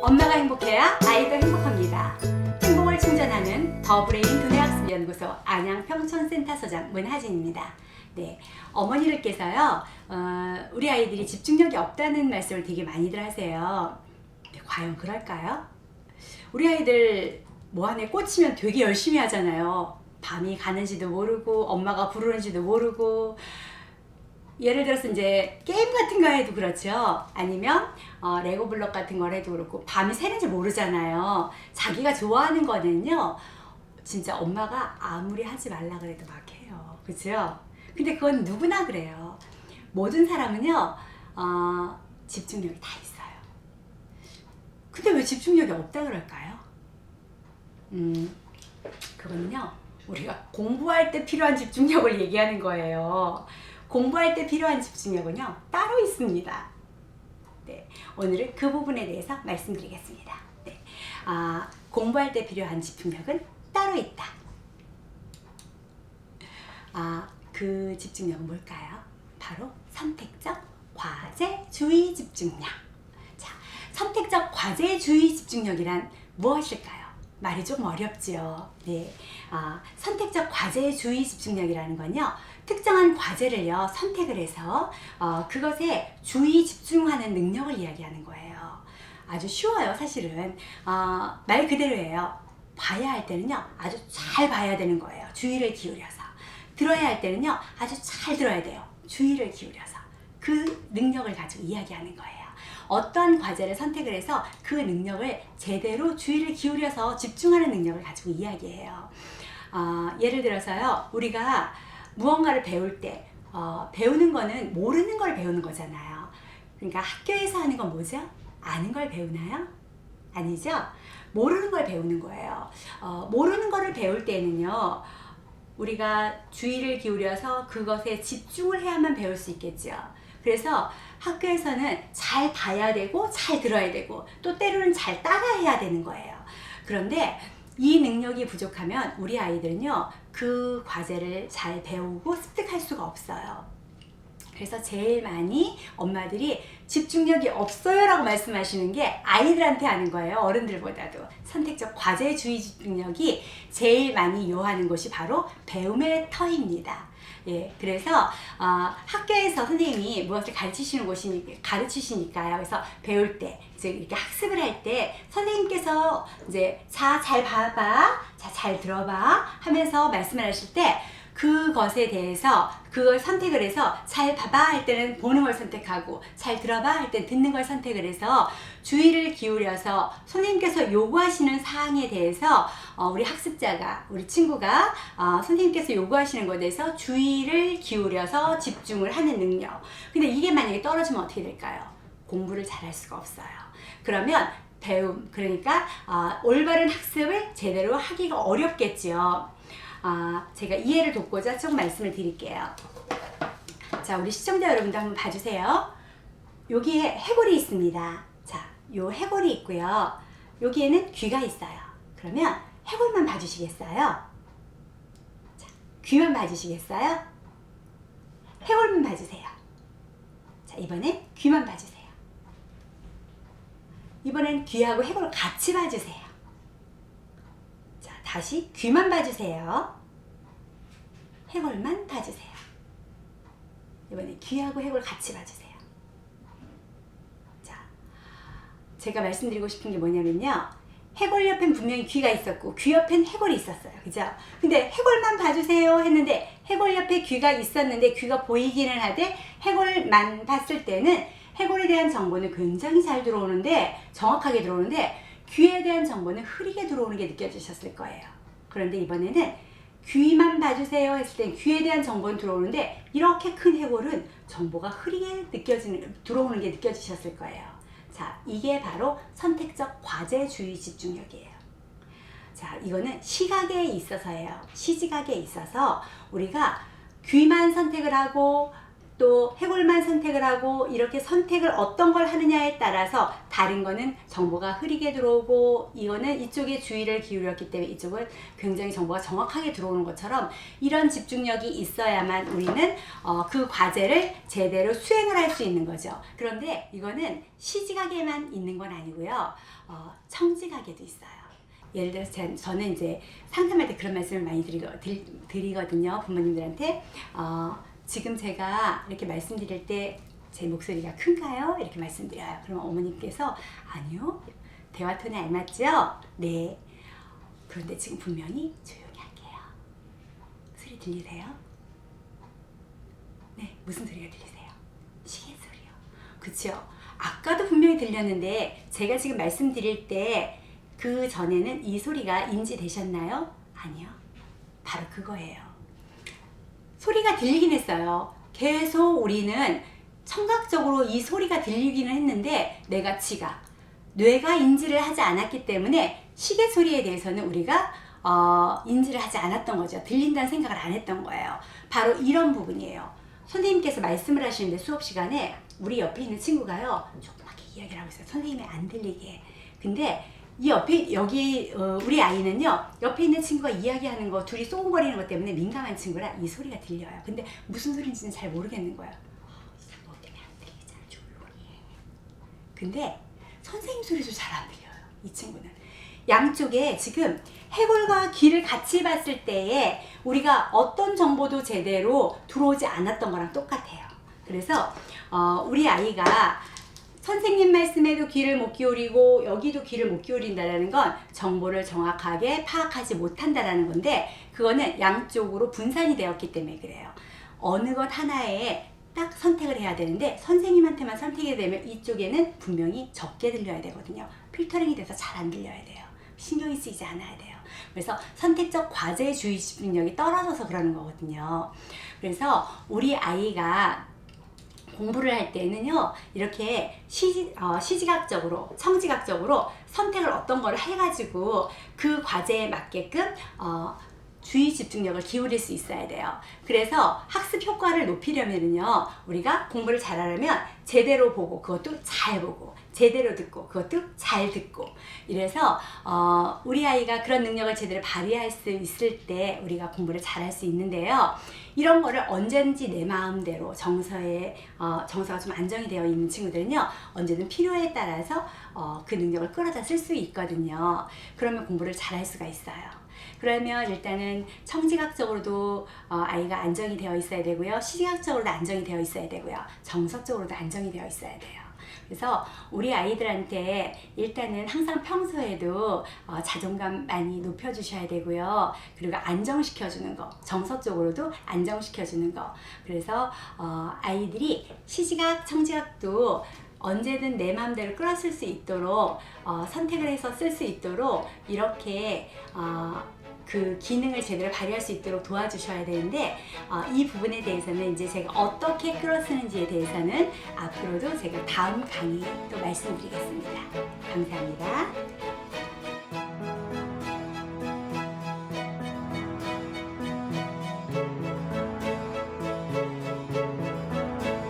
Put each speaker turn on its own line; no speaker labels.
엄마가 행복해야 아이도 행복합니다. 행복을 충전하는 더브레인 두뇌학습연구소 안양평촌센터소장 문하진입니다. 네, 어머니들께서요, 우리 아이들이 집중력이 없다는 말씀을 되게 많이들 하세요. 네, 과연 그럴까요? 우리 아이들 뭐 안에 꽂히면 되게 열심히 하잖아요. 밤이 가는지도 모르고 엄마가 부르는지도 모르고, 예를 들어서 이제 게임 같은 거 해도 그렇죠. 아니면 레고 블록 같은 걸 해도 그렇고 밤이 새는지 모르잖아요. 자기가 좋아하는 거는요, 진짜 엄마가 아무리 하지 말라 그래도 막 해요. 그죠? 근데 그건 누구나 그래요. 모든 사람은요, 집중력이 다 있어요. 근데 왜 집중력이 없다 그럴까요? 그거는요, 우리가 공부할 때 필요한 집중력을 얘기하는 거예요. 공부할 때 필요한 집중력은요, 따로 있습니다. 네, 오늘은 그 부분에 대해서 말씀드리겠습니다. 네, 공부할 때 필요한 집중력은 따로 있다. 그 집중력은 뭘까요? 바로 선택적 과제주의 집중력. 자, 선택적 과제주의 집중력이란 무엇일까요? 말이 조금 어렵죠. 네, 선택적 과제주의 집중력이라는 건요, 특정한 과제를요 선택을 해서 그것에 주의 집중하는 능력을 이야기하는 거예요. 아주 쉬워요, 사실은. 말 그대로예요. 봐야 할 때는요 아주 잘 봐야 되는 거예요. 주의를 기울여서. 들어야 할 때는요 아주 잘 들어야 돼요. 주의를 기울여서. 그 능력을 가지고 이야기하는 거예요. 어떤 과제를 선택을 해서 그 능력을 제대로 주의를 기울여서 집중하는 능력을 가지고 이야기해요. 예를 들어서요, 우리가 무언가를 배울 때 배우는 거는 모르는 걸 배우는 거잖아요. 그러니까 학교에서 하는 건 뭐죠? 아는 걸 배우나요? 아니죠? 모르는 걸 배우는 거예요. 모르는 거를 배울 때는요, 우리가 주의를 기울여서 그것에 집중을 해야만 배울 수 있겠죠. 그래서 학교에서는 잘 봐야 되고 잘 들어야 되고 또 때로는 잘 따라해야 되는 거예요. 그런데 이 능력이 부족하면 우리 아이들은요, 그 과제를 잘 배우고 습득할 수가 없어요. 그래서 제일 많이 엄마들이 집중력이 없어요 라고 말씀하시는 게 아이들한테 하는 거예요. 어른들보다도. 선택적 과제주의 집중력이 제일 많이 요하는 곳이 바로 배움의 터입니다. 예, 그래서 학교에서 선생님이 무엇을 가르치시니까요. 그래서 배울 때, 이제 이렇게 학습을 할 때 선생님께서 이제 자, 잘 봐봐, 자, 잘 들어봐 하면서 말씀을 하실 때 그것에 대해서 그걸 선택을 해서 잘 봐봐 할 때는 보는 걸 선택하고 잘 들어봐 할 때는 듣는 걸 선택을 해서 주의를 기울여서 선생님께서 요구하시는 사항에 대해서 우리 학습자가, 우리 친구가 선생님께서 요구하시는 것에 대해서 주의를 기울여서 집중을 하는 능력. 근데 이게 만약에 떨어지면 어떻게 될까요? 공부를 잘할 수가 없어요. 그러면 배움, 그러니까 올바른 학습을 제대로 하기가 어렵겠죠. 제가 이해를 돕고자 좀 말씀을 드릴게요. 자, 우리 시청자 여러분도 한번 봐주세요. 여기에 해골이 있습니다. 자, 요 해골이 있고요. 여기에는 귀가 있어요. 그러면 해골만 봐주시겠어요? 자, 귀만 봐주시겠어요? 해골만 봐주세요. 자, 이번엔 귀만 봐주세요. 이번엔 귀하고 해골을 같이 봐주세요. 자, 다시 귀만 봐주세요. 해골만 봐주세요. 이번에 귀하고 해골 같이 봐주세요. 자, 제가 말씀드리고 싶은 게 뭐냐면요, 해골 옆엔 분명히 귀가 있었고 귀 옆엔 해골이 있었어요. 그죠? 근데 해골만 봐주세요 했는데 해골 옆에 귀가 있었는데 귀가 보이기는 하되 해골만 봤을 때는 해골에 대한 정보는 굉장히 잘 들어오는데, 정확하게 들어오는데 귀에 대한 정보는 흐리게 들어오는 게 느껴지셨을 거예요. 그런데 이번에는 귀만 봐주세요 했을 때 귀에 대한 정보는 들어오는데 이렇게 큰 해골은 정보가 흐리게 들어오는 게 느껴지셨을 거예요. 자, 이게 바로 선택적 과제주의 집중력이에요. 자, 이거는 시각에 있어서예요. 시지각에 있어서 우리가 귀만 선택을 하고 또 해골만 선택을 하고 이렇게 선택을 어떤 걸 하느냐에 따라서 다른 거는 정보가 흐리게 들어오고 이거는 이쪽에 주의를 기울였기 때문에 이쪽은 굉장히 정보가 정확하게 들어오는 것처럼 이런 집중력이 있어야만 우리는 그 과제를 제대로 수행을 할 수 있는 거죠. 그런데 이거는 시지각에만 있는 건 아니고요. 청지각에도 있어요. 예를 들어서 저는 이제 상담할 때 그런 말씀을 많이 드리거든요. 부모님들한테. 지금 제가 이렇게 말씀드릴 때 제 목소리가 큰가요? 이렇게 말씀드려요. 그러면 어머님께서 아니요. 대화 톤에 알맞죠? 네. 그런데 지금 분명히 조용히 할게요. 소리 들리세요? 네. 무슨 소리가 들리세요? 시계 소리요. 그쵸? 아까도 분명히 들렸는데 제가 지금 말씀드릴 때 그 전에는 이 소리가 인지되셨나요? 아니요. 바로 그거예요. 소리가 들리긴 했어요. 계속 우리는 청각적으로 이 소리가 들리기는 했는데 내가 지각, 뇌가 인지를 하지 않았기 때문에 시계 소리에 대해서는 우리가 인지를 하지 않았던 거죠. 들린다는 생각을 안 했던 거예요. 바로 이런 부분이에요. 선생님께서 말씀을 하시는데 수업 시간에 우리 옆에 있는 친구가요. 조그맣게 이야기를 하고 있어요. 선생님이 안 들리게. 근데 이 옆에 우리 아이는요 옆에 있는 친구가 이야기하는 거 둘이 쏘고거리는 것 때문에 민감한 친구라 이 소리가 들려요. 근데 무슨 소리인지는 잘 모르겠는 거예요. 너 때문에 안 들리잖아. 조용히 해. 근데 선생님 소리도 잘 안 들려요. 이 친구는. 양쪽에 지금 해골과 귀를 같이 봤을 때에 우리가 어떤 정보도 제대로 들어오지 않았던 거랑 똑같아요. 그래서 우리 아이가 선생님 말씀에도 귀를 못 기울이고 여기도 귀를 못 기울인다는 건 정보를 정확하게 파악하지 못한다는 건데 그거는 양쪽으로 분산이 되었기 때문에 그래요. 어느 것 하나에 딱 선택을 해야 되는데 선생님한테만 선택이 되면 이쪽에는 분명히 적게 들려야 되거든요. 필터링이 돼서 잘 안 들려야 돼요. 신경이 쓰이지 않아야 돼요. 그래서 선택적 과제 주의 집중력이 떨어져서 그러는 거거든요. 그래서 우리 아이가 공부를 할 때는요 이렇게 시지각적으로 청지각적으로 선택을 어떤 걸 해가지고 그 과제에 맞게끔 주의 집중력을 기울일 수 있어야 돼요. 그래서 학습 효과를 높이려면요 우리가 공부를 잘하려면 제대로 보고 그것도 잘 보고 제대로 듣고 그것도 잘 듣고 이래서 우리 아이가 그런 능력을 제대로 발휘할 수 있을 때 우리가 공부를 잘할 수 있는데요. 이런 거를 언제든지 내 마음대로 정서가 좀 안정이 되어 있는 친구들은요 언제든 필요에 따라서 그 능력을 끌어다 쓸 수 있거든요. 그러면 공부를 잘할 수가 있어요. 그러면 일단은 청지각적으로도 아이가 안정이 되어 있어야 되고요. 시각적으로도 안정이 되어 있어야 되고요. 정서적으로도 안정이 되어 있어야 돼요. 그래서 우리 아이들한테 일단은 항상 평소에도 자존감 많이 높여주셔야 되고요. 그리고 안정시켜주는 거, 정서적으로도 안정시켜주는 거. 그래서 아이들이 시지각, 청지각도 언제든 내 마음대로 끌어쓸 수 있도록 선택을 해서 쓸 수 있도록 이렇게 그 기능을 제대로 발휘할 수 있도록 도와주셔야 되는데 이 부분에 대해서는 이제 제가 어떻게 끌어쓰는지에 대해서는 앞으로도 제가 다음 강의에 또 말씀드리겠습니다. 감사합니다.